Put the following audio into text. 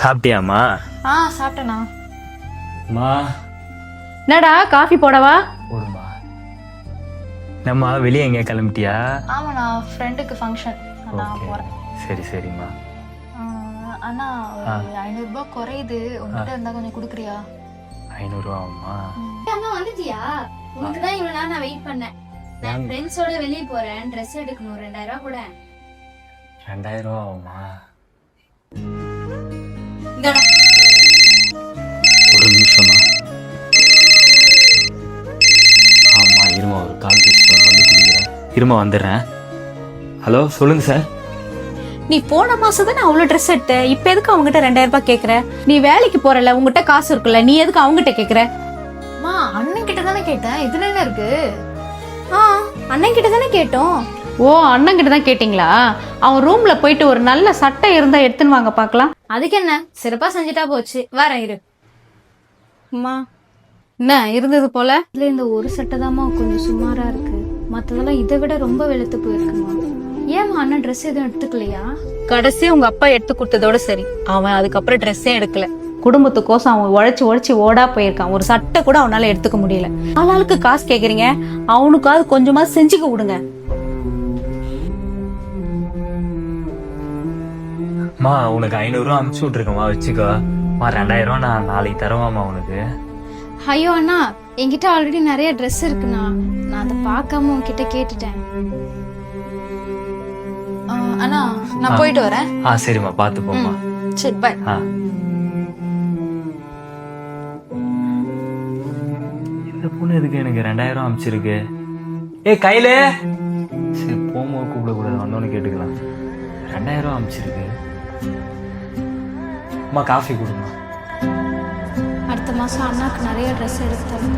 சாப்பிட்டியாம்மா? சாப்பிட்டேண்ணா. அம்மா என்னடா காஃபி போடவா? போடுமா. நம்ம வெளியே எங்கே கிளம்பிட்டியா? ஆமாண்ணா, ஃப்ரெண்டுக்கு ஃபங்க்ஷன். நான் போகிறேன். சரி சரிம்மா. அண்ணா, 500 ரூபாய் குறையுது, உங்ககிட்ட இருந்தா கொஞ்சம் கொடுக்குறியா? 500 ரூபாம்மா? அம்மா வந்துட்டியா? உனக்கு தான் இவ்வளவு நேரம் நான் வெயிட் பண்ணேன். நான் ஃப்ரெண்ட்ஸோட வெளியே போறேன், ட்ரெஸ் எடுக்கணும். 2000 ரூபாய் கூட. 2000 ரூபாம்மா? ஒரு நிமிஷமா. ஆமா, இருமா, ஒரு கால் பேசுவேன், வந்து குடிக்கிறேன். இருமா, வந்துடுறேன். ஹலோ, சொல்லுங்க சார். நீ போன மாசம் தானே அவ்வளவு ட்ரெஸ் எடுத்த, இப்ப எதுக்கு அவங்ககிட்ட 2000 ரூபாய் கேக்குற? நீ வேலைக்கு போறல, உங்ககிட்ட காசு இருக்குல்ல, நீ எதுக்கு அவங்ககிட்ட கேக்குற? அம்மா, அண்ணன் கிட்ட தானே கேட்டேன், இதுல என்ன இருக்கு? அண்ணன் கிட்ட தானே கேட்டோம். ஓ, அண்ணன் கிட்ட தான் கேட்டீங்களா? அவன் ரூம்ல போயிட்டு ஒரு நல்ல சட்டை இருந்தா எடுத்துன்னு வாங்க பாக்கலாம். அதுக்கு என்ன, சிறப்பா செஞ்சுட்டா போச்சு. வரேன் இரு. அம்மா, என்ன இருந்தது போல? இதுல இந்த ஒரு சட்டை தாம்மா கொஞ்சம் சுமாரா இருக்கு, மத்ததெல்லாம் இதை விட ரொம்ப வெளுத்து போயிருக்குமா. ஏம்மா அண்ணன் ட்ரெஸ் எதுவும் எடுத்துக்கலையா? கடைசி உங்க அப்பா எடுத்து கொடுத்ததோட சரி, அவன் அதுக்கப்புறம் ட்ரெஸ்ஸே எடுக்கல. குடும்பத்துக்கோசம் அவன் உழைச்சு ஓடா போயிருக்கான். ஒரு சட்டை கூட அவனால எடுத்துக்க முடியல. ஆளாளுக்கு காசு கேக்குறீங்க, அவனுக்காவது கொஞ்சமா செஞ்சுக்க விடுங்க. அம்மா, உனக்கு 500 ரூபா அனுப்பிச்சு விட்டுருக்கம்மா, வச்சுக்கோ. 2000 ரூபா நான் நாளைக்கு தருவாம்மா உனக்கு. ஐயோ அண்ணா, என்கிட்ட ஆல்ரெடி நிறைய ட்ரெஸ் இருக்குண்ணா, நான் அதை பார்க்காம உன்கிட்ட கேட்டுட்டேன். அண்ணா, நான் போயிட்டு வரேன். சரிம்மா, பார்த்து போம்மா. சரி, பை. இந்த பொண்ணு எதுக்கு எனக்கு 2000 ரூபா அனுப்பிச்சிருக்கு? கையில சரி, போகும்போது கூப்பிடக்கூடாது, வந்தோன்னு கேட்டுக்கலாம். 2000 ரூபா அனுப்பிச்சிருக்கு. அம்மா, காஃபி கொடுமா. அடுத்த மாசம் அண்ணாக்கு நிறைய ட்ரெஸ் எடுத்து தரேன்.